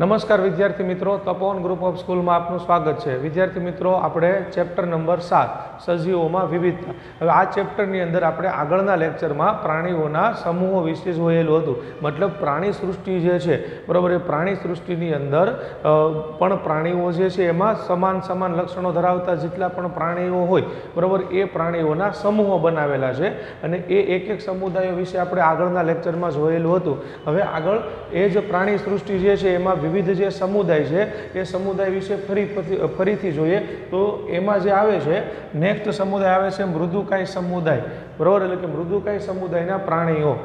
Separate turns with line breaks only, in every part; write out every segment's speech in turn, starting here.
નમસ્કાર વિદ્યાર્થી મિત્રો, તપોવન ગ્રુપ ઓફ સ્કૂલમાં આપનું સ્વાગત છે। વિદ્યાર્થી મિત્રો, આપણે ચેપ્ટર નંબર 7 સજીવોમાં વિવિધતા। હવે આ ચેપ્ટરની અંદર આપણે આગળના લેક્ચરમાં પ્રાણીઓના સમૂહો વિશે જોયેલું હતું। મતલબ પ્રાણી સૃષ્ટિ જે છે બરાબર, એ પ્રાણી સૃષ્ટિની અંદર પણ પ્રાણીઓ જે છે એમાં સમાન લક્ષણો ધરાવતા જેટલા પણ પ્રાણીઓ હોય બરાબર, એ પ્રાણીઓના સમૂહો બનાવેલા છે અને એ એક સમુદાયો વિશે આપણે આગળના લેક્ચરમાં જોયેલું હતું। હવે આગળ એ જ પ્રાણી સૃષ્ટિ જે છે એમાં વિવિધ જે સમુદાય છે એ સમુદાય વિશે ફરીથી જોઈએ તો એમાં જે આવે છે નેક્સ્ટ સમુદાય આવે છે મૃદુકાય સમુદાય બરાબર, એટલે કે મૃદુકાય સમુદાયના પ્રાણીઓ।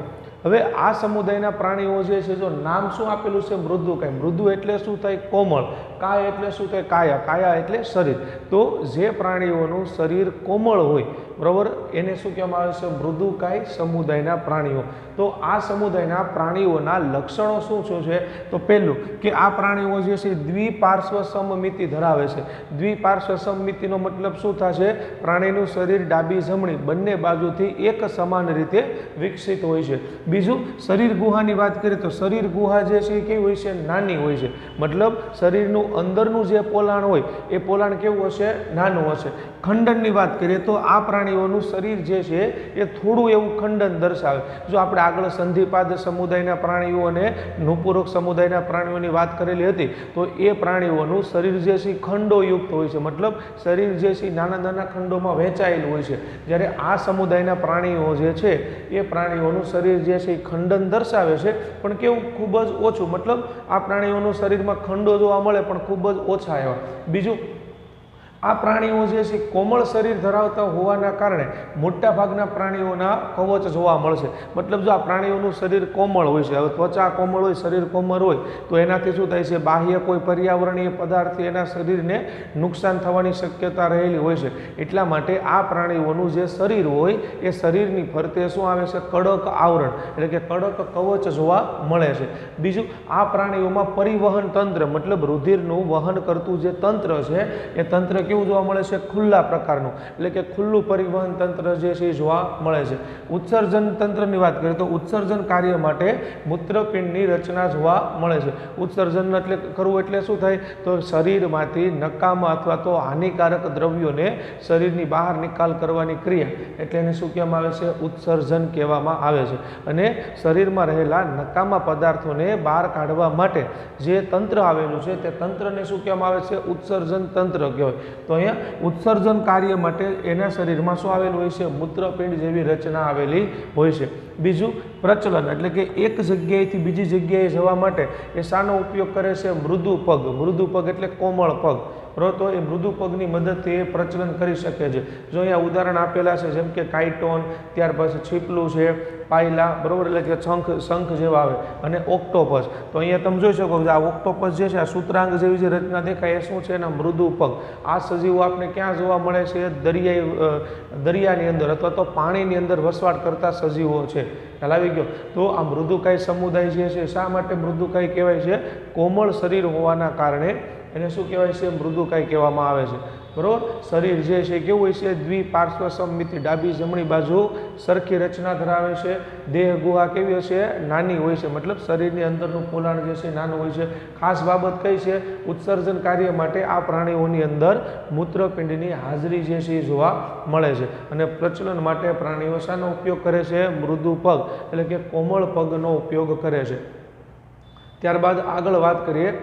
હવે આ સમુદાયના પ્રાણીઓ જે છે, જો નામ શું આપેલું છે મૃદુકાય, મૃદુ એટલે શું થાય કોમળ, કાય એટલે શું થાય કાયા, કાયા એટલે શરીર। તો જે પ્રાણીઓનું શરીર કોમળ હોય બરાબર, એને શું કહેવામાં આવે છે મૃદુકાય સમુદાયના પ્રાણીઓ। તો આ સમુદાયના પ્રાણીઓના લક્ષણો શું છે, તો પહેલું કે આ પ્રાણીઓ જે છે દ્વિપાર્શ્વ સમમિતિ ધરાવે છે। દ્વિપાર્શ્વ સમમિતિનો મતલબ શું થશે, પ્રાણીનું શરીર ડાબી જમણી બંને બાજુથી એક સમાન રીતે વિકસિત હોય છે। બીજું, શરીર ગુહાની વાત કરીએ તો શરીર ગુહા જે છે એ કેવી હોય છે, નાની હોય છે। મતલબ શરીરનું અંદરનું જે પોલાણ હોય એ પોલાણ કેવું હશે, નાનું હશે। ખંડનની વાત કરીએ તો આ પ્રાણીઓનું શરીર જે છે એ થોડું એવું ખંડન દર્શાવે। જો આપણે આગળ સંધિપાદ સમુદાયના પ્રાણીઓ અને નુપુરક સમુદાયના પ્રાણીઓની વાત કરેલી હતી તો એ પ્રાણીઓનું શરીર જે છે ખંડોયુક્ત હોય છે। મતલબ શરીર જે છે નાના ખંડોમાં વહેંચાયેલું હોય છે। જ્યારે આ સમુદાયના પ્રાણીઓ જે છે એ પ્રાણીઓનું શરીર જે છે એ ખંડન દર્શાવે છે, પણ કેવું ખૂબ જ ઓછું। મતલબ આ પ્રાણીઓનું શરીરમાં ખંડો જોવા મળે પણ ખૂબ જ ઓછા એવા। બીજું, આ પ્રાણીઓ જે છે કોમળ શરીર ધરાવતા હોવાના કારણે મોટા ભાગના પ્રાણીઓના કવચ જોવા મળશે। મતલબ જો આ પ્રાણીઓનું શરીર કોમળ હોય છે, હવે ત્વચા કોમળ હોય, શરીર કોમળ હોય તો એનાથી શું થાય છે, બાહ્ય કોઈ પર્યાવરણીય પદાર્થથી એના શરીરને નુકસાન થવાની શક્યતા રહેલી હોય છે। એટલા માટે આ પ્રાણીઓનું જે શરીર હોય એ શરીરની ફરતે શું આવે છે, કડક આવરણ એટલે કે કડક કવચ જોવા મળે છે। બીજું, આ પ્રાણીઓમાં પરિવહન તંત્ર મતલબ રુધિરનું વહન કરતું જે તંત્ર છે એ તંત્ર કેવું જોવા મળે છે, ખુલ્લા પ્રકારનું એટલે કે ખુલ્લું પરિવહન તંત્ર જે છે એ જોવા મળે છે। ઉત્સર્જન તંત્રની વાત કરીએ તો ઉત્સર્જન કાર્ય માટે મૂત્રપિંડની રચના જોવા મળે છે। ઉત્સર્જન એટલે કરવું એટલે શું થાય, તો શરીરમાંથી નકામા અથવા તો હાનિકારક દ્રવ્યોને શરીરની બહાર નિકાલ કરવાની ક્રિયા એટલે એને શું કહેવામાં આવે છે, ઉત્સર્જન કહેવામાં આવે છે। અને શરીરમાં રહેલા નકામા પદાર્થોને બહાર કાઢવા માટે જે તંત્ર આવેલું છે તે તંત્રને શું કહેવામાં આવે છે, ઉત્સર્જન તંત્ર કહેવાય। તો અહીંયા ઉત્સર્જન કાર્ય માટે એના શરીરમાં શું આવેલું હોય છે, મૂત્રપિંડ જેવી રચના આવેલી હોય છે। બીજું, પ્રચલન એટલે કે એક જગ્યાએથી બીજી જગ્યાએ જવા માટે એ શાનો ઉપયોગ કરે છે, મૃદુ પગ। મૃદુ પગ એટલે કોમળ પગ બરાબર, તો એ મૃદુ પગની મદદથી એ પ્રચલન કરી શકે છે। જો અહીંયા ઉદાહરણ આપેલા છે જેમ કે કાઇટોન, ત્યાર પછી છીપલું છે, પાયલા બરાબર એટલે કે શંખ જેવા આવે, અને ઓક્ટોપસ। તો અહીંયા તમે જોઈ શકો છો આ ઓક્ટોપસ જે છે આ સૂત્રાંગ જેવી જે રચના દેખાય એ શું છે, એના મૃદુ પગ। આ સજીવો આપણે ક્યાં જોવા મળે છે, દરિયાની અંદર અથવા તો પાણીની અંદર વસવાટ કરતા સજીવો છે। ખ્યાલ આવી ગયો। તો આ મૃદુકાય સમુદાય જે છે શા માટે મૃદુકાય કહેવાય છે, કોમળ શરીર હોવાના કારણે એને શું કહેવાય છે, મૃદુકાય કહેવામાં આવે છે બરાબર। શરીર જે છે કેવું હોય છે, દ્વિપાર્શ્વ સમમિતિ ડાબી જમણી બાજુ સરખી રચના ધરાવે છે। દેહ ગુહા કેવી હશે, નાની હોય છે, મતલબ શરીરની અંદરનું પોલાણ જે છે નાનું હોય છે। ખાસ બાબત કઈ છે, ઉત્સર્જન કાર્ય માટે આ પ્રાણીઓની અંદર મૂત્રપિંડની હાજરી જે છે એ જોવા મળે છે। અને પ્રચલન માટે પ્રાણીઓ શાનો ઉપયોગ કરે છે, મૃદુ પગ એટલે કે કોમળ પગનો ઉપયોગ કરે છે। ત્યારબાદ આગળ વાત કરીએ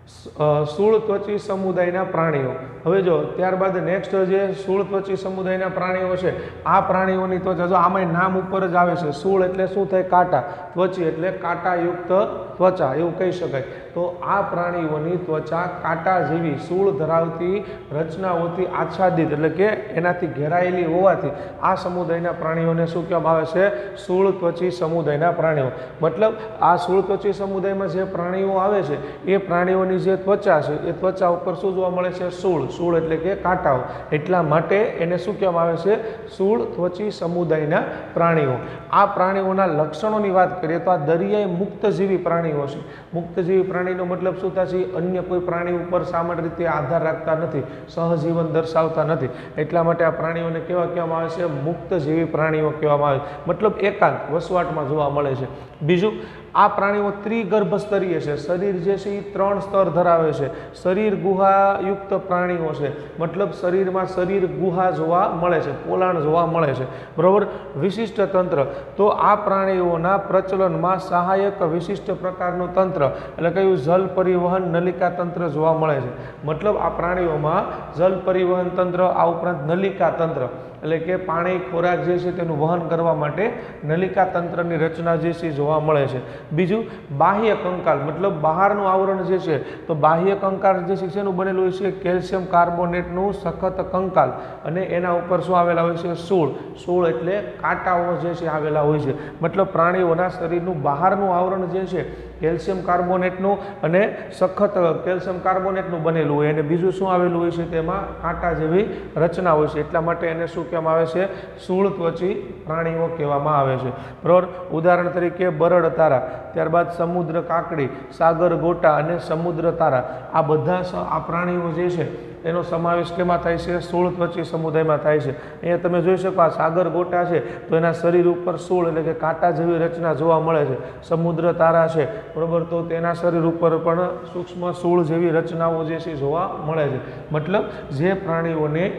સ્થૂળ ત્વચી સમુદાયના પ્રાણીઓ। હવે જો ત્યારબાદ નેક્સ્ટ જે સ્થૂળ ત્વચી સમુદાયના પ્રાણીઓ છે, આ પ્રાણીઓની ત્વચા જો આમાં નામ ઉપર જ આવે છે, સ્થૂળ એટલે શું થાય, કાંટા, ત્વચી એટલે કાંટાયુક્ત ત્વચા એવું કહી શકાય। તો આ પ્રાણીઓની ત્વચા કાંટા જેવી સૂળ ધરાવતી રચનાઓથી આચ્છાદિત એટલે કે એનાથી ઘેરાયેલી હોવાથી આ સમુદાયના પ્રાણીઓને શું કહેવામાં આવે છે, સ્થૂળ ત્વચી સમુદાયના પ્રાણીઓ। મતલબ આ સ્થૂળ ત્વચી સમુદાયમાં જે પ્રાણીઓ આવે છે એ પ્રાણીઓની જે ત્વચા છે એ ત્વચા ઉપર શું જોવા મળે છે, સૂળ એટલે કે કાંટાઓ। એટલા માટે એને શું કહેવામાં આવે છે, સ્થૂળ ત્વચી સમુદાયના પ્રાણીઓ। આ પ્રાણીઓના લક્ષણોની વાત કરીએ તો આ દરિયાઈ મુક્તજીવી પ્રાણીઓ છે। મુક્તજીવી પ્રાણીનો મતલબ શું થાય છે, અન્ય કોઈ પ્રાણી ઉપર સામાન્ય રીતે આધાર રાખતા નથી, સહજીવન દર્શાવતા નથી। એટલા માટે આ પ્રાણીઓને કેવા કહેવામાં આવે છે, મુક્તજીવી પ્રાણીઓ કહેવામાં આવે છે। મતલબ એકાંત વસવાટમાં જોવા મળે છે। બીજું, આ પ્રાણીઓ ત્રિગર્ભ સ્તરીય છે, શરીર જે છે એ 3 સ્તર ધરાવે છે, શરીર ગુહાયુક્ત પ્રાણીઓ છે, મતલબ શરીરમાં શરીર ગુહા જોવા મળે છે, પોલાણ જોવા મળે છે, બરાબર. વિશિષ્ટ તંત્ર, તો આ પ્રાણીઓના પ્રચલનમાં સહાયક વિશિષ્ટ પ્રકારનું તંત્ર એટલે કયું જલ પરિવહન નલિકા તંત્ર જોવા મળે છે. મતલબ આ પ્રાણીઓમાં જલ પરિવહન તંત્ર, આ ઉપરાંત નલિકા તંત્ર એટલે કે પાણી ખોરાક જે છે તેનું વહન કરવા માટે નલિકા તંત્રની રચના જે છે જોવા મળે છે. બીજું બાહ્ય કંકાલ, મતલબ બહારનું આવરણ જે છે તો બાહ્ય કંકાલ જે છે એનું બનેલું હોય છે કેલ્શિયમ કાર્બોનેટનું સખત કંકાલ અને એના ઉપર શું આવેલા હોય છે? સૂળ. સૂળ એટલે કાંટાઓ જે છે આવેલા હોય છે. મતલબ પ્રાણીઓના શરીરનું બહારનું આવરણ જે છે કેલ્શિયમ કાર્બોનેટનું અને સખત કેલ્શિયમ કાર્બોનેટનું બનેલું હોય અને બીજું શું આવેલું હોય છે તેમાં કાંટા જેવી રચના હોય છે, એટલા માટે એને શું કહેવામાં આવે છે? સ્થૂળ ત્વચી પ્રાણીઓ કહેવામાં આવે છે, બરાબર. ઉદાહરણ તરીકે બરડ તારા, ત્યારબાદ સમુદ્ર કાકડી, સાગર ગોટા અને સમુદ્ર તારા, આ બધા આ પ્રાણીઓ જે છે એનો સમાવેશ કેમાં થાય છે? સ્થૂળ ત્વચી સમુદાયમાં થાય છે. અહીંયા તમે જોઈ શકો આ સાગર ગોટા છે તો એના શરીર ઉપર સૂળ એટલે કે કાંટા જેવી રચના જોવા મળે છે. સમુદ્ર તારા છે, બરાબર, તો તેના શરીર ઉપર પણ સૂક્ષ્મ સૂળ જેવી રચનાઓ જે છે જોવા મળે છે. મતલબ જે પ્રાણીઓને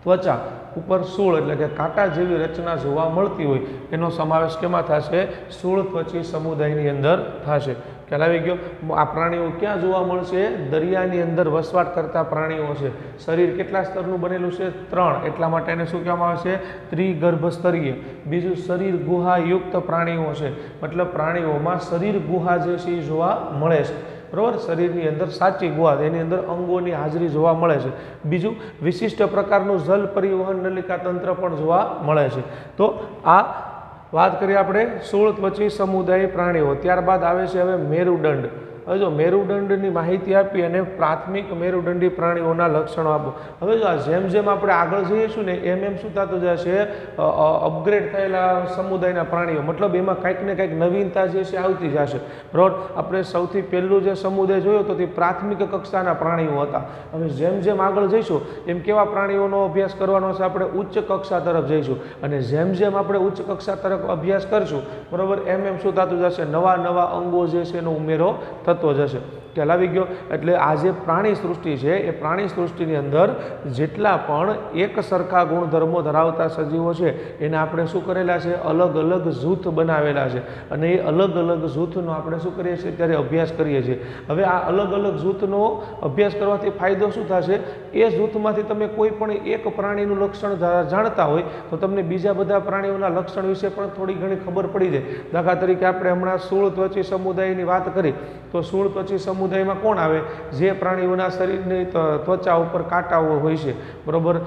ત્વચા ઉપર સૂળ એટલે કે કાંટા જેવી રચના જોવા મળતી હોય એનો સમાવેશ કેમાં થશે? સ્થૂળ ત્વચી સમુદાયની અંદર થશે. ખ્યાલ આવી ગયો? આ પ્રાણીઓ ક્યાં જોવા મળશે? દરિયાની અંદર વસવાટ કરતા પ્રાણીઓ છે. શરીર કેટલા સ્તરનું બનેલું છે? 3, એટલા માટે એને શું કહેવામાં આવે છે? ત્રિગર્ભ સ્તરીય. બીજું શરીર ગુહાયુક્ત પ્રાણીઓ છે, મતલબ પ્રાણીઓમાં શરીર ગુહા જે છે એ જોવા મળે છે, બરાબર. શરીરની અંદર સાચી ગુહા, એની અંદર અંગોની હાજરી જોવા મળે છે. બીજું વિશિષ્ટ પ્રકારનું જલ પરિવહન નલિકા તંત્ર પણ જોવા મળે છે. તો આ વાત કરીએ આપણે સ્થૂળ ત્વચી સમુદાય પ્રાણીઓ. ત્યારબાદ આવે છે હવે મેરુદંડ. હવે જો મેરુદંડની માહિતી આપી અને પ્રાથમિક મેરુદંડી પ્રાણીઓના લક્ષણો આપો. હવે જો આ જેમ જેમ આપણે આગળ જઈશું ને એમ એમ શું થતું જશે? અપગ્રેડ થયેલા સમુદાયના પ્રાણીઓ, મતલબ એમાં કંઈક ને કંઈક નવીનતા જે છે આવતી જશે, બરાબર. આપણે સૌથી પહેલું જે સમુદાય જોયો તો તે પ્રાથમિક કક્ષાના પ્રાણીઓ હતા. હવે જેમ જેમ આગળ જઈશું એમ કેવા પ્રાણીઓનો અભ્યાસ કરવાનો છે? આપણે ઉચ્ચ કક્ષા તરફ જઈશું અને જેમ જેમ આપણે ઉચ્ચ કક્ષા તરફ અભ્યાસ કરશું, બરાબર, એમ એમ શું થતું જશે? નવા નવા અંગો જે છે એનો ઉમેરો થતો જશે. ખ્યાલ આવી ગયો? એટલે આ જે પ્રાણી સૃષ્ટિ છે એ પ્રાણી સૃષ્ટિની અંદર જેટલા પણ એક સરખા ગુણધર્મો ધરાવતા સજીવો છે એને આપણે શું કરેલા છે? અલગ અલગ જૂથ બનાવેલા છે અને એ અલગ અલગ જૂથનો આપણે શું કરીએ છીએ? ત્યારે અભ્યાસ કરીએ છીએ. હવે આ અલગ અલગ જૂથનો અભ્યાસ કરવાથી ફાયદો શું થશે? એ જૂથમાંથી તમે કોઈ પણ એક પ્રાણીનું લક્ષણ જાણતા હોય તો તમને બીજા બધા પ્રાણીઓના લક્ષણ વિશે પણ થોડી ઘણી ખબર પડી જાય. દાખલા તરીકે આપણે હમણાં સ્થૂળ ત્વચી સમુદાયની વાત કરી તો સ્થૂળ ત્વચી સમુદાયમાં કોણ આવે? જે પ્રાણીઓના શરીરની ત્વચા ઉપર કાંટાઓ હોય છે, બરાબર,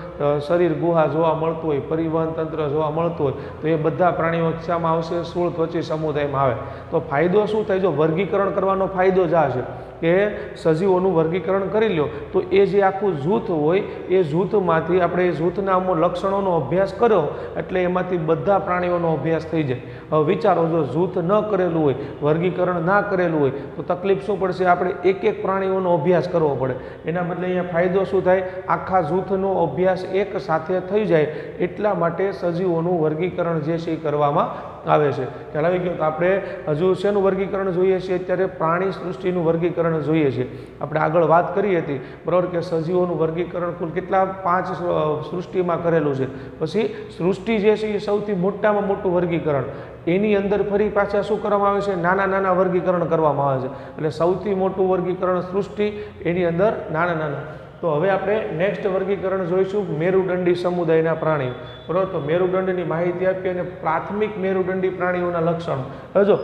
શરીર ગુહા જોવા મળતું હોય, પરિવહન તંત્ર જોવા મળતું હોય, તો એ બધા પ્રાણીઓ શામાં આવશે? સ્થૂળ ત્વચી સમુદાયમાં આવે. તો ફાયદો શું થાય? જો વર્ગીકરણ કરવાનો ફાયદો જ આ છે કે સજીવોનું વર્ગીકરણ કરી લો તો એ જે આખું જૂથ હોય એ જૂથમાંથી આપણે એ જૂથના અમુક લક્ષણોનો અભ્યાસ કર્યો એટલે એમાંથી બધા પ્રાણીઓનો અભ્યાસ થઈ જાય. હવે વિચારો, જો જૂથ ન કરેલું હોય, વર્ગીકરણ ના કરેલું હોય તો તકલીફ શું પડશે? આપણે એક એક પ્રાણીઓનો અભ્યાસ કરવો પડે. એના બદલે અહીંયા ફાયદો શું થાય? આખા જૂથનો અભ્યાસ એક સાથે થઈ જાય. એટલા માટે સજીવોનું વર્ગીકરણ જે છે એ કરવામાં આવે છે. ખ્યાલ આવી ગયો? તો આપણે હજુ શેનું વર્ગીકરણ જોઈએ છીએ? અત્યારે પ્રાણી સૃષ્ટિનું વર્ગીકરણ જોઈએ છે. આપણે આગળ વાત કરી હતી, બરાબર, કે સજીવોનું વર્ગીકરણ કુલ કેટલા? 5 સૃષ્ટિમાં કરેલું છે. પછી સૃષ્ટિ જે છે એ સૌથી મોટામાં મોટું વર્ગીકરણ, એની અંદર ફરી પાછા શું કરવામાં આવે છે? નાના નાના વર્ગીકરણ કરવામાં આવે છે. એટલે સૌથી મોટું વર્ગીકરણ સૃષ્ટિ, એની અંદર નાના નાના. તો હવે આપણે નેક્સ્ટ વર્ગીકરણ જોઈશું મેરુદંડી સમુદાયના પ્રાણીઓ, બરાબર. તો મેરુદંડની માહિતી આપી અને પ્રાથમિક મેરુદંડી પ્રાણીઓના લક્ષણો. હવે જો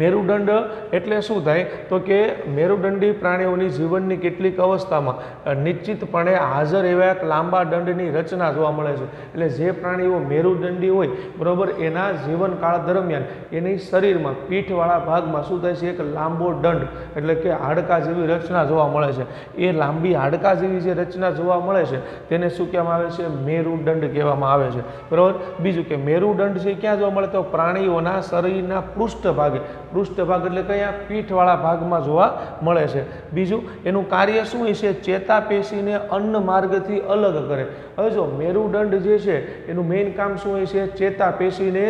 મેરુદંડ એટલે શું થાય? તો કે મેરુદંડી પ્રાણીઓની જીવનની કેટલીક અવસ્થામાં નિશ્ચિતપણે હાજર એવા એક લાંબા દંડની રચના જોવા મળે છે. એટલે જે પ્રાણીઓ મેરુદંડી હોય, બરાબર, એના જીવનકાળ દરમિયાન એની શરીરમાં પીઠવાળા ભાગમાં શું થાય છે? એક લાંબો દંડ એટલે કે હાડકા જેવી રચના જોવા મળે છે. એ લાંબી હાડકા જેવી જે રચના જોવા મળે છે તેને શું કહેવામાં આવે છે? મેરુદંડ કહેવામાં આવે છે, બરાબર. બીજું કે મેરુદંડ છે ક્યાં જોવા મળે? તો પ્રાણીઓના શરીરના પૃષ્ઠ ભાગે, પૃષ્ઠભાગ એટલે કયા પીઠવાળા ભાગમાં જોવા મળે છે। બીજું એનું કાર્ય શું હોય છે, ચેતાપેશીને અન્ન માર્ગથી અલગ કરે। હવે જો મેરુદંડ જે છે એનું મેઇન કામ શું હોય છે, ચેતાપેશીને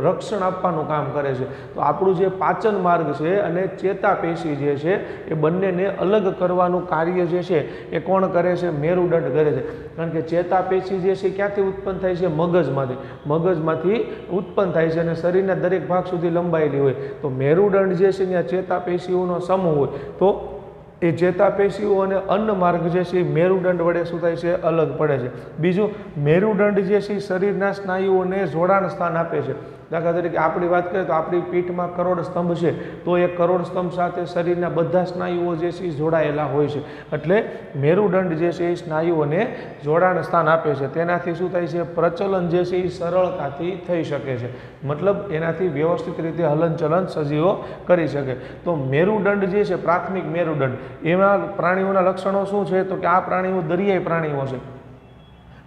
રક્ષણ આપવાનું કામ કરે છે। તો આપણું જે પાચન માર્ગ છે અને ચેતાપેશી જે છે એ બંનેને અલગ કરવાનું કાર્ય જે છે એ કોણ કરે છે, મેરુદંડ કરે છે। કારણ કે ચેતાપેશી જે છે ક્યાંથી ઉત્પન્ન થાય છે, મગજમાંથી ઉત્પન્ન થાય છે અને શરીરના દરેક ભાગ સુધી લંબાયેલી હોય। તો મેરુદંડ જે છે ત્યાં ચેતાપેશીઓનો સમૂહ હોય તો એ ચેતાપેશીઓ અને અન્ન માર્ગ જે છે એ મેરુદંડ વડે શું થાય છે, અલગ પડે છે। બીજું મેરુદંડ જે છે શરીરના સ્નાયુઓને જોડાણ સ્થાન આપે છે। દાખલા તરીકે આપણી વાત કરીએ તો આપણી પીઠમાં કરોડ સ્તંભ છે તો એ કરોડ સ્તંભ સાથે શરીરના બધા સ્નાયુઓ જે છે એ જોડાયેલા હોય છે। એટલે મેરુદંડ જે છે એ સ્નાયુઓને જોડાણ સ્થાન આપે છે। તેનાથી શું થાય છે, પ્રચલન જે છે એ સરળતાથી થઈ શકે છે। મતલબ એનાથી વ્યવસ્થિત રીતે હલનચલન સજીવો કરી શકે। તો મેરુદંડ જે છે, પ્રાથમિક મેરુદંડ, એમાં પ્રાણીઓના લક્ષણો શું છે, તો કે આ પ્રાણીઓ દરિયાઈ પ્રાણીઓ છે।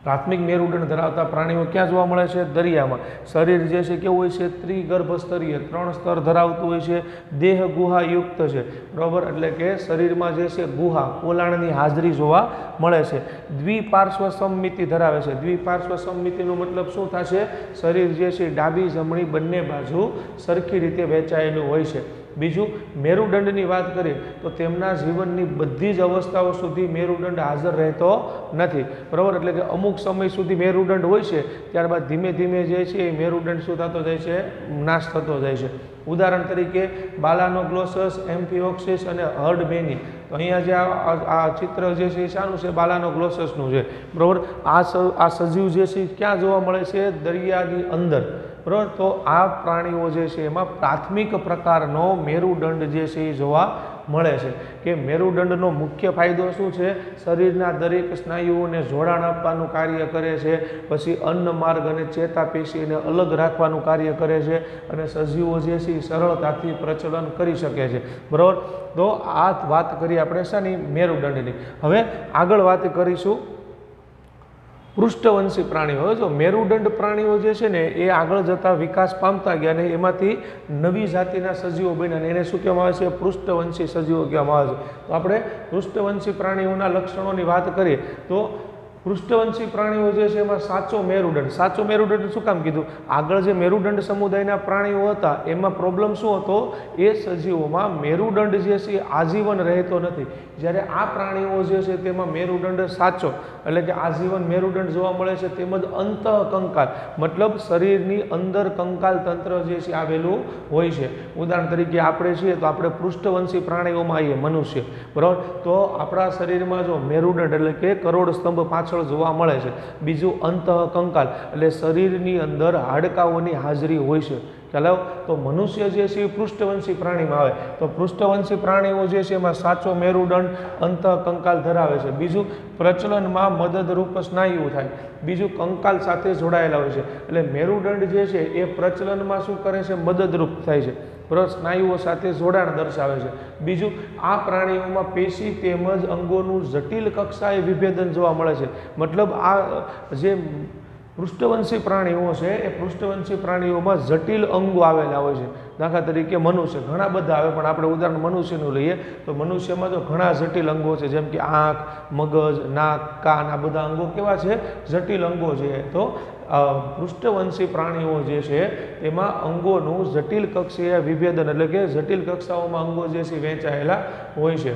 પ્રાથમિક મેરુદંડ ધરાવતા પ્રાણીઓ ક્યાં જોવા મળે છે, દરિયામાં। શરીર જે છે કેવું હોય છે, ત્રિગર્ભ સ્તરીય 3 સ્તર ધરાવતું હોય છે। દેહ ગુહાયુક્ત છે, બરાબર, એટલે કે શરીરમાં જે છે ગુહા, પોલાણની હાજરી જોવા મળે છે। દ્વિપાર્શ્વ સમમિતિ ધરાવે છે। દ્વિપાર્શ્વ સમમિતિનો મતલબ શું થશે, શરીર જે છે ડાબી જમણી બંને બાજુ સરખી રીતે વહેંચાયેલું હોય છે। બીજું મેરુદંડની વાત કરીએ તો તેમના જીવનની બધી જ અવસ્થાઓ સુધી મેરુદંડ હાજર રહેતો નથી, બરાબર, એટલે કે અમુક સમય સુધી મેરુદંડ હોય છે, ત્યારબાદ ધીમે ધીમે જે છે એ મેરુદંડ શું થતો જાય છે, નાશ થતો જાય છે। ઉદાહરણ તરીકે બાલાનોગ્લોસસ, એમ્ફિઓક્સિસ અને હર્ડમેની। તો અહીંયા જે આ ચિત્ર જે છે એ શાનું છે, બાલાનોગ્લોસસનું છે, બરાબર। આ સજીવ જે છે ક્યાં જોવા મળે છે, દરિયાની અંદર, બરાબર। તો આ પ્રાણીઓ જે છે એમાં પ્રાથમિક પ્રકારનો મેરુદંડ જે છે એ જોવા મળે છે। કે મેરુદંડનો મુખ્ય ફાયદો શું છે, શરીરના દરેક સ્નાયુઓને જોડાણ આપવાનું કાર્ય કરે છે, પછી અન્ન માર્ગ અને ચેતાપેશીને અલગ રાખવાનું કાર્ય કરે છે અને સજીવો જે છે એ સરળતાથી પ્રચલન કરી શકે છે, બરાબર। તો આ વાત કરી આપણે શાની, મેરુદંડની। હવે આગળ વાત કરીશું પૃષ્ઠવંશી પ્રાણીઓ। હવે જો મેરુદંડ પ્રાણીઓ જે છે ને એ આગળ જતા વિકાસ પામતા ગયા અને એમાંથી નવી જાતિના સજીવો બન્યા અને એને શું કહેવામાં આવે છે, પૃષ્ઠવંશી સજીવો કહેવામાં આવે છે। તો આપણે પૃષ્ઠવંશી પ્રાણીઓના લક્ષણોની વાત કરીએ તો પૃષ્ઠવંશી પ્રાણીઓ જે છે એમાં સાચો મેરુદંડ શું કામ કીધું, આગળ જે મેરુદંડ સમુદાયના પ્રાણીઓ હતા એમાં પ્રોબ્લેમ શું હતો, એ સજીવોમાં મેરુદંડ જે છે આજીવન રહેતો નથી। જ્યારે આ પ્રાણીઓ જે છે તેમાં મેરુદંડ સાચો એટલે કે આજીવન મેરુદંડ જોવા મળે છે। તેમજ અંતઃકંકાલ મતલબ શરીરની અંદર કંકાલ તંત્ર જે છે આવેલું હોય છે। ઉદાહરણ તરીકે આપણે છીએ તો આપણે પૃષ્ઠવંશી પ્રાણીઓમાં આવીએ, મનુષ્ય, બરાબર। તો આપણા શરીરમાં જો મેરુદંડ એટલે કે કરોડ સ્તંભ પાછળ જોવા મળે છે। બીજું અંતઃકંકાલ એટલે શરીરની અંદર હાડકાઓની હાજરી હોય છે। ચાલો, તો મનુષ્ય જે છે એ પૃષ્ઠવંશી પ્રાણીમાં આવે। તો પૃષ્ઠવંશી પ્રાણીઓ જે છે એમાં સાચો મેરુદંડ, અંતઃકંકાલ ધરાવે છે। બીજું પ્રચલનમાં મદદરૂપ સ્નાયુ થાય। બીજું કંકાલ સાથે જોડાયેલા હોય છે, એટલે મેરુદંડ જે છે એ પ્રચલનમાં શું કરે છે, મદદરૂપ થાય છે, બરાબર, સ્નાયુઓ સાથે જોડાણ દર્શાવે છે। બીજું આ પ્રાણીઓમાં પેશી તેમજ અંગોનું જટિલ કક્ષાએ વિભેદન જોવા મળે છે। મતલબ આ જે પૃષ્ઠવંશી પ્રાણીઓ છે એ પૃષ્ઠવંશી પ્રાણીઓમાં જટિલ અંગો આવેલા હોય છે। દાખલા તરીકે મનુષ્ય, ઘણા બધા આવે પણ આપણે ઉદાહરણ મનુષ્યનું લઈએ તો મનુષ્યમાં તો ઘણા જટિલ અંગો છે, જેમ કે આંખ, મગજ, નાક, કાન, આ બધા અંગો કેવા છે, જટિલ અંગો છે। તો પૃષ્ઠવંશી પ્રાણીઓ જે છે એમાં અંગોનું જટિલ કક્ષીય વિભેદન એટલે કે જટિલ કક્ષાઓમાં અંગો જે છે વહેંચાયેલા હોય છે।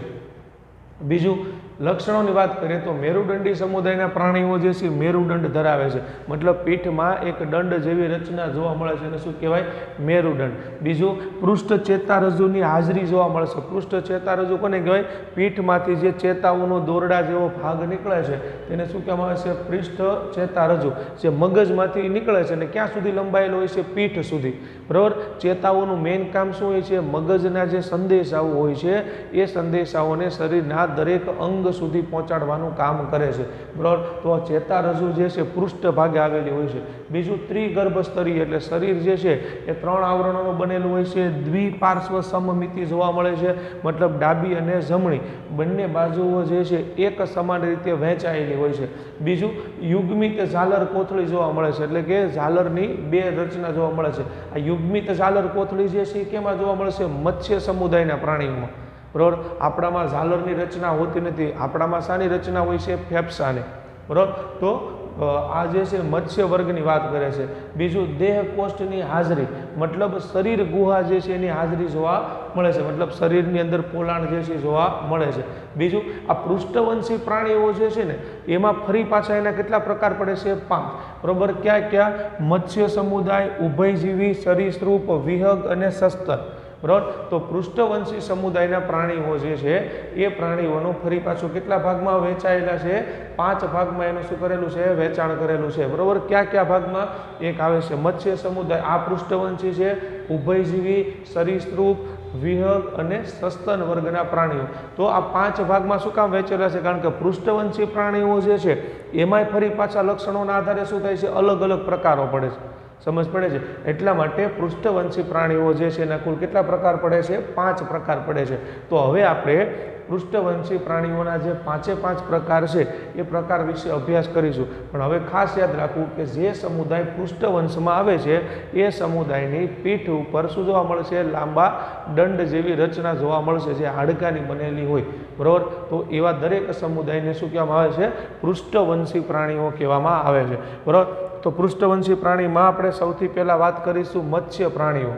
બીજું લક્ષણોની વાત કરીએ તો મેરુદંડી સમુદાયના પ્રાણીઓ જે છે મેરુદંડ ધરાવે છે, મતલબ પીઠમાં એક દંડ જેવી રચના જોવા મળે છે અને શું કહેવાય, મેરુદંડ। બીજું પૃષ્ઠ ચેતારજ્જુની હાજરી જોવા મળે છે। પૃષ્ઠ ચેતારજ્જુ કોને કહેવાય, પીઠમાંથી જે ચેતાઓનો દોરડા જેવો ભાગ નીકળે છે તેને શું કહેવામાં આવે છે, પૃષ્ઠ ચેતારજ્જુ, જે મગજમાંથી નીકળે છે અને ક્યાં સુધી લંબાયેલો હોય છે, પીઠ સુધી, બરાબર। ચેતાઓનું મેઇન કામ શું હોય છે, મગજના જે સંદેશાઓ હોય છે એ સંદેશાઓને શરીરના દરેક અંગ અંગ સુધી પહોંચાડવાનું કામ કરે છે, બરાબર। તો આ ચેતારજ્જુ જે છે પૃષ્ઠ ભાગે આવેલી હોય છે। બીજું ત્રિગર્ભસ્તરીય એટલે શરીર જે છે એ 3 આવરણોનું બનેલું હોય છે। દ્વિપાર્શ્વ સમમિતિ જોવા મળે છે, મતલબ ડાબી અને જમણી બંને બાજુઓ જે છે એક સમાન રીતે વહેંચાયેલી હોય છે। બીજું યુગ્મિત ઝાલર કોથળી જોવા મળે છે, એટલે કે ઝાલરની 2 રચના જોવા મળે છે। આ યુગ્મિત ઝાલર કોથળી જે છે એ કેમાં જોવા મળે છે? મત્સ્ય સમુદાયના પ્રાણીઓમાં, બરાબર। આપણામાં ઝાલરની રચના હોતી નથી, આપણામાં શાની રચના હોય છે? ફેફસાની, બરાબર। તો આ જે છે મત્સ્ય વર્ગની વાત કરે છે। બીજું દેહ કોષ્ઠની હાજરી, મતલબ શરીર ગુહા જે છે એની હાજરી જોવા મળે છે, મતલબ શરીરની અંદર પોલાણ જે છે જોવા મળે છે। બીજું આ પૃષ્ઠવંશી પ્રાણીઓ જે છે ને એમાં ફરી પાછા એના કેટલા પ્રકાર પડે છે? 5, બરાબર। ક્યાં ક્યાં? મત્સ્ય સમુદાય, ઉભયજીવી, સરીસૃપ, વિહંગ અને સસ્તન, બરાબર। તો પૃષ્ઠવંશી સમુદાયના પ્રાણીઓ જે છે એ પ્રાણીઓનું ફરી પાછું કેટલા ભાગમાં વહેંચાયેલા છે? 5 ભાગમાં એનું શું કરેલું છે? વેચાણ કરેલું છે, બરાબર। કયા કયા ભાગમાં? એક આવે છે મત્સ્ય સમુદાય, આ પૃષ્ઠવંશી છે, ઉભયજીવી, સરીસૃપ, વિહંગ અને સસ્તન વર્ગના પ્રાણીઓ। તો આ 5 ભાગમાં શું કામ વહેંચેલા છે? કારણ કે પૃષ્ઠવંશી પ્રાણીઓ જે છે એમાંય ફરી પાછા લક્ષણોના આધારે શું થાય છે? અલગ અલગ પ્રકારો પડે છે, સમજ પડે છે। એટલા માટે પૃષ્ઠવંશી પ્રાણીઓ જે છે એના કુલ કેટલા પ્રકાર પડે છે? 5 પ્રકાર પડે છે। તો હવે આપણે પૃષ્ઠવંશી પ્રાણીઓના જે 5 પ્રકાર છે એ પ્રકાર વિશે અભ્યાસ કરીશું। પણ હવે ખાસ યાદ રાખવું કે જે સમુદાય પૃષ્ઠવંશમાં આવે છે એ સમુદાયની પીઠ ઉપર શું જોવા મળશે? લાંબા દંડ જેવી રચના જોવા મળશે, જે હાડકાની બનેલી હોય, બરાબર। તો એવા દરેક સમુદાયને શું કહેવામાં આવે છે? પૃષ્ઠવંશી પ્રાણીઓ કહેવામાં આવે છે, બરાબર। તો પૃષ્ઠવંશી પ્રાણીમાં આપણે સૌથી પહેલાં વાત કરીશું મત્સ્ય પ્રાણીઓ।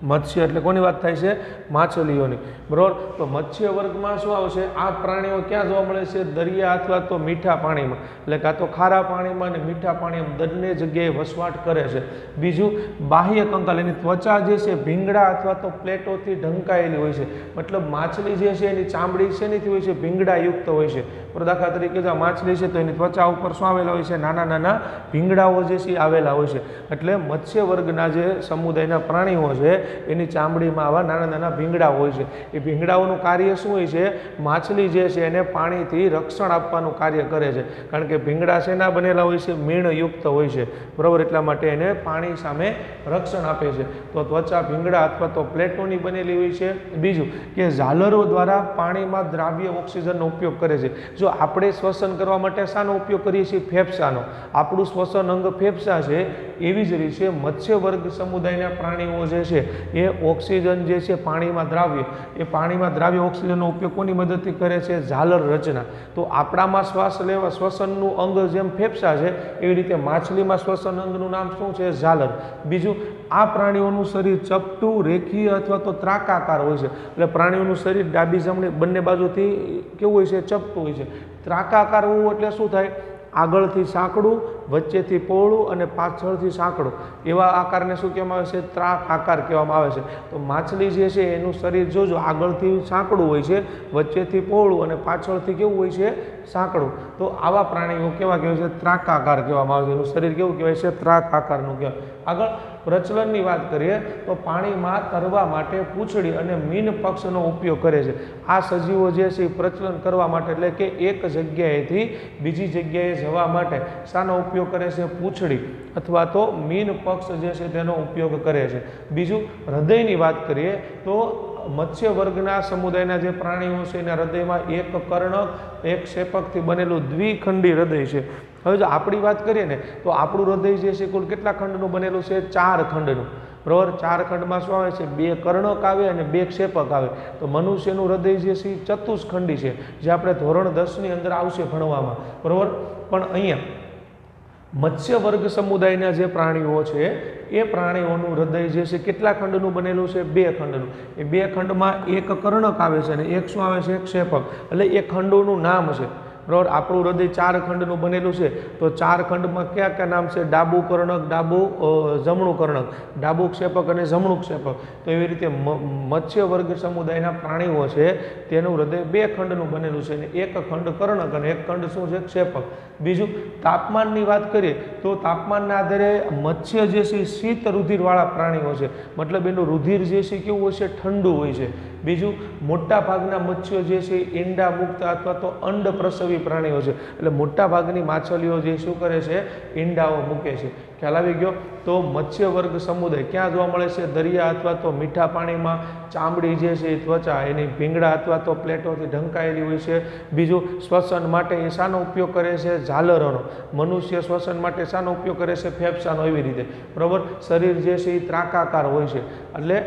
મત્સ્ય એટલે કોની વાત થાય છે? માછલીઓની, બરાબર। તો મત્સ્ય વર્ગમાં શું આવશે? આ પ્રાણીઓ ક્યાં જોવા મળે છે? દરિયા અથવા તો મીઠા પાણીમાં, એટલે કાં તો ખારા પાણીમાં અને મીઠા પાણીમાં બંને જગ્યાએ વસવાટ કરે છે। બીજું બાહ્ય કંકાલ, એની ત્વચા જે છે ભીંગડા અથવા તો પ્લેટોથી ઢંકાયેલી હોય છે, મતલબ માછલી જે છે એની ચામડી શેનીથી હોય છે? ભીંગડાયુક્ત હોય છે। દાખલા તરીકે જો માછલી છે તો એની ત્વચા ઉપર શું આવેલા હોય છે? નાના નાના ભીંગડાઓ જે છે આવેલા હોય છે। એટલે મત્સ્ય વર્ગના જે સમુદાયના પ્રાણીઓ છે એની ચામડીમાં આવા નાના નાના ભીંગડાઓ હોય છે। એ ભીંગડાઓનું કાર્ય શું હોય છે? માછલી જે છે એને પાણીથી રક્ષણ આપવાનું કાર્ય કરે છે, કારણ કે ભીંગડા શેના બનેલા હોય છે? મીણયુક્ત હોય છે, બરાબર। એટલા માટે એને પાણી સામે રક્ષણ આપે છે। તો ત્વચા ભીંગડા અથવા તો પ્લેટોની બનેલી હોય છે। બીજું કે ઝાલરો દ્વારા પાણીમાં દ્રાવ્ય ઓક્સિજનનો ઉપયોગ કરે છે। જો આપણે શ્વસન કરવા માટે શાનો ઉપયોગ કરીએ છીએ? ફેફસાનો, આપણું શ્વસન અંગ ફેફસા છે। એવી જ રીતે મત્સ્ય વર્ગ સમુદાયના પ્રાણીઓ જે છે એ ઓક્સિજન જે છે પાણીમાં દ્રાવ્ય, એ પાણીમાં દ્રાવ્ય ઓક્સિજનનો ઉપયોગ કોની મદદથી કરે છે? ઝાલર રચના। તો આપણામાં શ્વાસ લેવા શ્વસનનું અંગ જેમ ફેફસા છે એવી રીતે માછલીમાં શ્વસન અંગનું નામ શું છે? ઝાલર। બીજું આ પ્રાણીઓનું શરીર ચપટું, રેખીય અથવા તો ત્રાકાકાર હોય છે, એટલે પ્રાણીઓનું શરીર ડાબી જમણી બંને બાજુથી કેવું હોય છે? ચપટું હોય છે। ત્રાકાકાર હોવું એટલે શું થાય? આગળથી સાંકડું, વચ્ચેથી પહોળું અને પાછળથી સાંકડું, એવા આકારને શું કહેવામાં આવે છે? ત્રાક આકાર કહેવામાં આવે છે। તો માછલી જે છે એનું શરીર જોજો આગળથી સાંકડું હોય છે, વચ્ચેથી પહોળું અને પાછળથી કેવું હોય છે? સાંકડું। તો આવા પ્રાણીઓ કેવા કહેવાય છે? ત્રાકાકાર કહેવામાં આવે છે। એનું શરીર કેવું કહેવાય છે? ત્રાક આકારનું કહેવાય। આગળ પ્રચલનની વાત કરીએ તો પાણીમાં તરવા માટે પૂંછડી અને મીન પક્ષનો ઉપયોગ કરે છે। આ સજીવો જે છે પ્રચલન કરવા માટે, એટલે કે એક જગ્યાએથી બીજી જગ્યાએ જવા માટે શાનો ઉપયોગ કરે છે? પૂંછડી અથવા તો મીન પક્ષ જે છે તેનો ઉપયોગ કરે છે। બીજું હૃદયની વાત કરીએ તો મત્સ્ય વર્ગના સમુદાયના જે પ્રાણીઓ છે એના હૃદયમાં એક કર્ણક, એક ક્ષેપકથી બનેલું દ્વિખંડી હૃદય છે। હવે જો આપણી વાત કરીએ ને તો આપણું હૃદય જે છે કુલ કેટલા ખંડનું બનેલું છે? 4 ખંડનું, બરાબર। 4 ખંડમાં શું આવે છે? 2 કર્ણક આવે અને 2 ક્ષેપક આવે। તો મનુષ્યનું હૃદય જે છે ચતુષ્ખંડી છે, જે આપણે ધોરણ 10ની અંદર આવશે ભણવામાં, બરાબર। પણ અહીંયા મત્સ્ય વર્ગ સમુદાયના જે પ્રાણીઓ છે એ પ્રાણીઓનું હૃદય જે છે કેટલા ખંડનું બનેલું છે? 2 ખંડનું। એ 2 ખંડમાં એક કર્ણક આવે છે અને એક શું આવે છે? ક્ષેપક, એટલે એ ખંડોનું નામ છે, બરાબર। આપણું હૃદય 4 ખંડનું બનેલું છે, તો 4 ખંડમાં કયા કયા નામ છે? ડાબું કર્ણક, જમણું કર્ણક, ડાબું ક્ષેપક અને જમણું ક્ષેપક। તો એવી રીતે મત્સ્ય વર્ગ સમુદાયના પ્રાણીઓ છે તેનું હૃદય 2 ખંડનું બનેલું છે, અને એક ખંડ કર્ણક અને એક ખંડ શું છે? ક્ષેપક। બીજું તાપમાનની વાત કરીએ તો તાપમાનના આધારે મત્સ્ય જે છે શીત રુધિરવાળા પ્રાણીઓ છે, મતલબ એનું રુધિર જે છે કેવું હોય છે? ઠંડુ હોય છે। બીજું મોટા ભાગના મત્સ્યો જે છે એ ઈંડા મુક્ત અથવા તો અંડ પ્રસવી પ્રાણીઓ છે, એટલે મોટા ભાગની માછલીઓ જે શું કરે છે, ઈંડાઓ મૂકે છે. ખ્યાલ આવી ગયો. તો મત્સ્ય વર્ગ સમુદાય ક્યાં જોવા મળે છે? દરિયા અથવા તો મીઠા પાણીમાં. ચામડી જે છે એ ત્વચા એની ભીંગડા અથવા તો પ્લેટોથી ઢંકાયેલી હોય છે. બીજું શ્વસન માટે એ શાનો ઉપયોગ કરે છે? ઝાલરોનો. મનુષ્ય શ્વસન માટે શાનો ઉપયોગ કરે છે? ફેફસાનો. એવી રીતે બરાબર. શરીર જે છે એ ત્રાકાકાર હોય છે, એટલે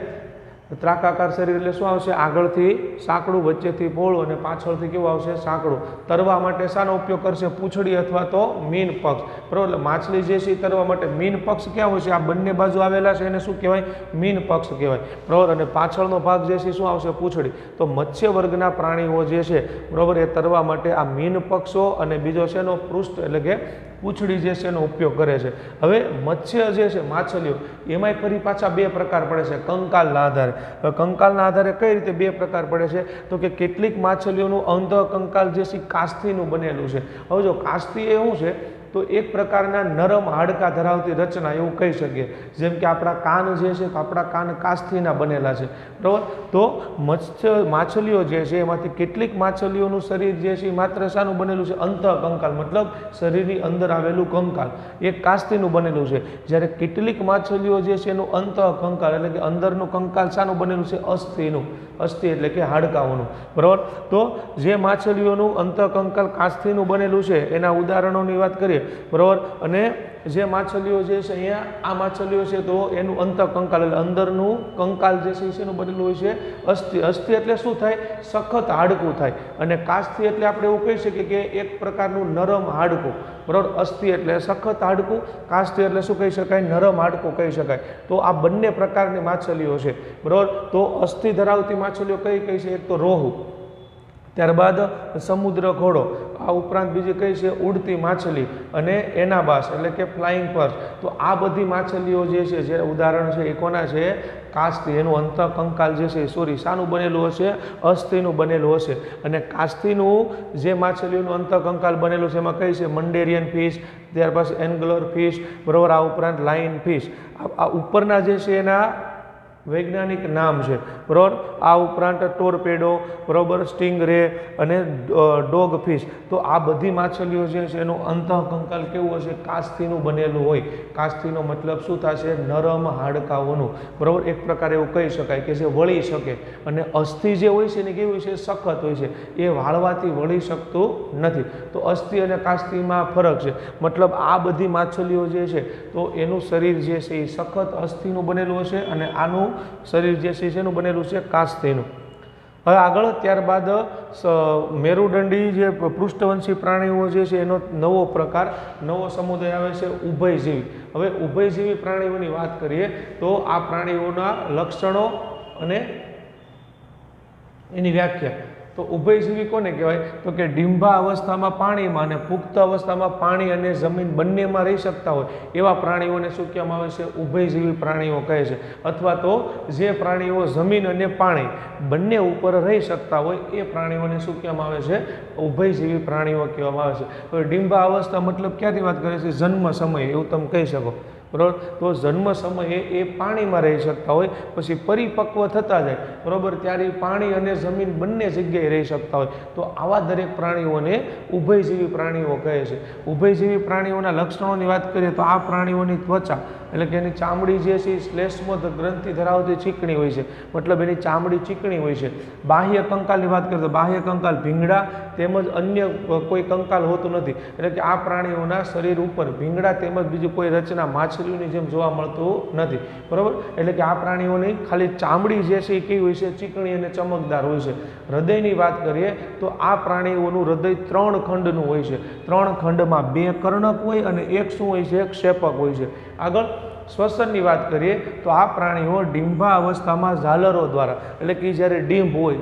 ત્રાકાકાર શરીર એટલે શું આવશે? આગળથી સાંકડું, વચ્ચેથી પહોળું અને પાછળથી કેવું આવશે? સાંકડું. તરવા માટે શાનો ઉપયોગ કરશે? પૂંછડી અથવા તો મીન પક્ષ. બરાબર. એટલે માછલી જે છે એ તરવા માટે મીન પક્ષ ક્યાં હોય છે? આ બંને બાજુ આવેલા છે એને શું કહેવાય? મીન પક્ષ કહેવાય. બરાબર. અને પાછળનો ભાગ જે છે શું આવશે? પૂંછડી. તો મત્સ્ય વર્ગના પ્રાણીઓ જે છે બરાબર એ તરવા માટે આ મીન પક્ષો અને બીજો છે એનો પૃષ્ઠ એટલે કે પૂંછડી જે છે એનો ઉપયોગ કરે છે. હવે મત્સ્ય જે છે માછલીઓ એમાંય ફરી પાછા બે પ્રકાર પડે છે કંકાલના આધારે. કંકાલના આધારે કઈ રીતે બે પ્રકાર પડે છે? તો કે કેટલીક માછલીઓનું અંત કંકાલ જે છે કાસ્થીનું બનેલું છે. હવે જો કાસ્થી એ શું છે? તો એક પ્રકારના નરમ હાડકા ધરાવતી રચના એવું કહી શકીએ. જેમ કે આપણા કાન જે છે તો આપણા કાન કાસ્થીના બનેલા છે. બરાબર. તો માછલીઓ જે છે એમાંથી કેટલીક માછલીઓનું શરીર જે છે એ માત્ર શાનું બનેલું છે? અંત કંકાલ, મતલબ શરીરની અંદર આવેલું કંકાલ એ કાસ્થીનું બનેલું છે. જ્યારે કેટલીક માછલીઓ જે છે એનું અંત કંકાલ એટલે કે અંદરનું કંકાલ શાનું બનેલું છે? અસ્થિનું. અસ્થિ એટલે કે હાડકાઓનું. બરાબર. તો જે માછલીઓનું અંત કંકાલ કાસ્થીનું બનેલું છે એના ઉદાહરણોની વાત કરીએ. બરાબર. અને જે માછલીઓ જે છે અહીંયા આ માછલીઓ છે તો એનું અંત કંકાલ એટલે અંદરનું કંકાલ જે છે એનું બનેલું હોય છે અસ્થિ. અસ્થિ એટલે શું થાય? સખત હાડકું થાય. અને કાસ્થી એટલે આપણે એવું કહી શકીએ કે એક પ્રકારનું નરમ હાડકું. બરાબર. અસ્થિ એટલે સખત હાડકું, કાસ્થી એટલે શું કહી શકાય? નરમ હાડકું કહી શકાય. તો આ બંને પ્રકારની માછલીઓ છે. બરાબર. તો અસ્થિ ધરાવતી માછલીઓ કઈ કઈ છે? એક તો રોહુ, ત્યારબાદ સમુદ્ર ઘોડો, આ ઉપરાંત બીજી કઈ છે? ઉડતી માછલી અને એનાબાસ એટલે કે ફ્લાઇંગ પર્સ. તો આ બધી માછલીઓ જે છે જે ઉદાહરણ છે એ કોના છે? કાસ્થી. એનું અંત કંકાલ જે છે સોરી શાનું બનેલું હશે? અસ્થિનું બનેલું હશે. અને કાસ્થીનું જે માછલીઓનું અંત કંકાલ બનેલું છે એમાં કઈ છે? મંડેરિયન ફિશ, ત્યાર પછી એન્ગ્લર ફિશ. બરાબર. આ ઉપરાંત લાઇન ફિશ. આ ઉપરના જે છે એના વૈજ્ઞાનિક નામ છે. બરાબર. આ ઉપરાંત ટોરપેડો, બરાબર, સ્ટિંગરે અને ડોગ ફિશ. તો આ બધી માછલીઓ જે છે એનું અંત કંકાલ કેવું હશે? કાસ્થીનું બનેલું હોય. કાસ્થીનો મતલબ શું થશે? નરમ હાડકાઓનું. બરાબર. એક પ્રકારે એવું કહી શકાય કે જે વળી શકે. અને અસ્થિ જે હોય છે ને કેવું હોય છે? સખત હોય છે. એ વાળવાથી વળી શકતું નથી. તો અસ્થિ અને કાસ્થીમાં ફરક છે. મતલબ આ બધી માછલીઓ જે છે તો એનું શરીર જે છે એ સખત અસ્થિનું બનેલું હશે અને આનું શરીર જે છે એનું બનેલું છે કાસ્થીનું. હવે આગળ ત્યારબાદ મેરુદંડી જે પૃષ્ઠવંશી પ્રાણીઓ જે છે એનો નવો પ્રકાર, નવો સમુદાય આવે છે ઉભયજીવી. હવે ઉભયજીવી પ્રાણીઓની વાત કરીએ તો આ પ્રાણીઓના લક્ષણો અને એની વ્યાખ્યા. તો ઉભયજીવી કોને કહેવાય? તો કે ડિંભા અવસ્થામાં પાણીમાં અને પુખ્ત અવસ્થામાં પાણી અને જમીન બંનેમાં રહી શકતા હોય એવા પ્રાણીઓને શું કહેવામાં આવે છે? ઉભયજીવી પ્રાણીઓ કહે છે. અથવા તો જે પ્રાણીઓ જમીન અને પાણી બંને ઉપર રહી શકતા હોય એ પ્રાણીઓને શું કહેવામાં આવે છે? ઉભયજીવી પ્રાણીઓ કહેવામાં આવે છે. હવે ડિંભા અવસ્થા મતલબ ક્યાંથી વાત કરે છે? જન્મ સમયે એવું તમે કહી શકો. બરાબર. તો જન્મ સમયે એ પાણીમાં રહી શકતા હોય, પછી પરિપક્વ થતા જાય બરાબર ત્યારે પાણી અને જમીન બંને જગ્યાએ રહી શકતા હોય. તો આવા દરેક પ્રાણીઓને ઉભયજીવી પ્રાણીઓ કહે છે. ઉભયજીવી પ્રાણીઓના લક્ષણોની વાત કરીએ તો આ પ્રાણીઓની ત્વચા એટલે કે એની ચામડી જે છે એ શ્લેષ્મદ ગ્રંથિ ધરાવતી ચીકણી હોય છે. મતલબ એની ચામડી ચીકણી હોય છે. બાહ્ય કંકાલની વાત કરીએ તો બાહ્ય કંકાલ ભીંગડા તેમજ અન્ય કોઈ કંકાલ હોતું નથી. એટલે કે આ પ્રાણીઓના શરીર ઉપર ભીંગડા તેમજ બીજી કોઈ રચના માછલીઓની જેમ જોવા મળતું નથી. બરાબર. એટલે કે આ પ્રાણીઓની ખાલી ચામડી જે છે એ કેવી હોય છે? ચીકણી અને ચમકદાર હોય છે. હૃદયની વાત કરીએ તો આ પ્રાણીઓનું હૃદય 3 ખંડનું હોય છે. 3 ખંડમાં 2 કર્ણક હોય અને એક શું હોય છે? ક્ષેપક હોય છે. આગળ શ્વસનની વાત કરીએ તો આ પ્રાણીઓ ડિંભા અવસ્થામાં ઝાલરો દ્વારા એટલે કે જ્યારે ડીંભ હોય,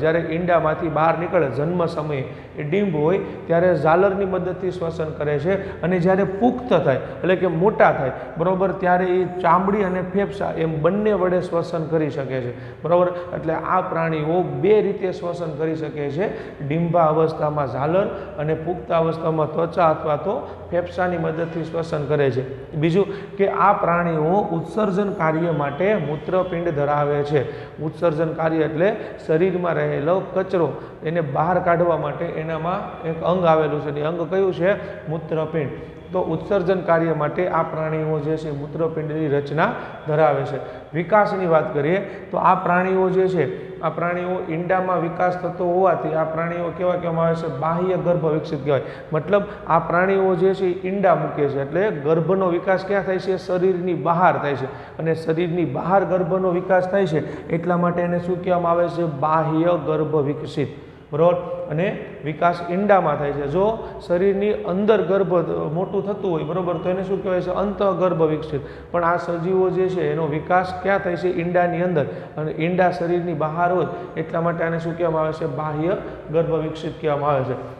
જ્યારે ઈંડામાંથી બહાર નીકળે જન્મ સમયે એ ડીંભ હોય ત્યારે ઝાલરની મદદથી શ્વસન કરે છે. અને જ્યારે પુખ્ત થાય એટલે કે મોટા થાય બરાબર ત્યારે એ ચામડી અને ફેફસા એમ બંને વડે શ્વસન કરી શકે છે. બરાબર. એટલે આ પ્રાણીઓ 2 રીતે શ્વસન કરી શકે છે. ડિંભા અવસ્થામાં ઝાલર અને પુખ્ત અવસ્થામાં ત્વચા અથવા તો ફેફસાની મદદથી શ્વસન કરે છે। બીજું કે આ પ્રાણીઓ ઉત્સર્જન કાર્ય માટે મૂત્રપિંડ ધરાવે છે। ઉત્સર્જન કાર્ય એટલે શરીરમાં રહેલો કચરો એને બહાર કાઢવા માટે એનામાં એક અંગ આવેલું છે, એ અંગ કયું છે? મૂત્રપિંડ। તો ઉત્સર્જન કાર્ય માટે આ પ્રાણીઓ જે છે મૂત્રપિંડની રચના ધરાવે છે। વિકાસની વાત કરીએ તો આ પ્રાણીઓ જે છે, આ પ્રાણીઓ ઈંડામાં વિકાસ થતો હોવાથી આ પ્રાણીઓ કેવા કહેવામાં આવે છે? બાહ્ય ગર્ભ વિકસિત કહેવાય। મતલબ આ પ્રાણીઓ જે છે ઈંડા મૂકે છે, એટલે ગર્ભનો વિકાસ ક્યાં થાય છે? શરીરની બહાર થાય છે, અને શરીરની બહાર ગર્ભનો વિકાસ થાય છે એટલા માટે એને શું કહેવામાં આવે છે? બાહ્ય ગર્ભ વિકસિત, બરાબર। અને વિકાસ ઈંડામાં થાય છે। જો શરીરની અંદર ગર્ભ મોટું થતું હોય, બરાબર, તો એને શું કહેવાય છે? અંતઃગર્ભ વિકસિત। પણ આ સજીવો જે છે એનો વિકાસ ક્યાં થાય છે? ઈંડાની અંદર, અને ઈંડા શરીરની બહાર હોય એટલા માટે આને શું કહેવામાં આવે છે? બાહ્ય ગર્ભ વિકસિત કહેવામાં આવે છે।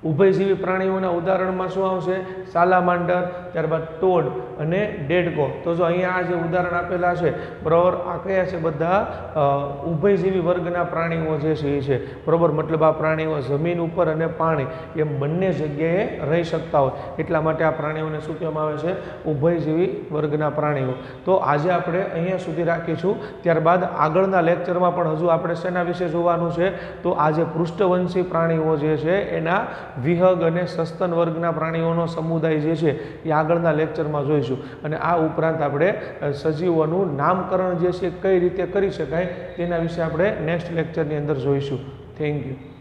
ઉભયજીવી પ્રાણીઓના ઉદાહરણમાં શું આવશે? સાલામાન્ડર, ત્યારબાદ ટોડ અને ડેડકો। તો જો અહીંયા આ જે ઉદાહરણ આપેલા છે, બરાબર, આ કયા છે? બધા ઉભયજીવી વર્ગના પ્રાણીઓ જે છે એ છે, બરાબર। મતલબ આ પ્રાણીઓ જમીન ઉપર અને પાણી એમ બંને જગ્યાએ રહી શકતા હોય એટલા માટે આ પ્રાણીઓને શું કહેવામાં આવે છે? ઉભયજીવી વર્ગના પ્રાણીઓ। તો આજે આપણે અહીંયા સુધી રાખીશું। ત્યારબાદ આગળના લેક્ચરમાં પણ હજુ આપણે શેના વિશે જોવાનું છે? તો આ જે પૃષ્ઠવંશી પ્રાણીઓ જે છે એના વિહગ અને સસ્તન વર્ગના પ્રાણીઓનો સમુદાય જે છે એ આગળના લેક્ચરમાં જોઈશું। અને આ ઉપરાંત આપણે સજીવોનું નામકરણ જે છે કઈ રીતે કરી શકાય તેના વિશે આપણે નેક્સ્ટ લેક્ચરની અંદર જોઈશું। Thank you.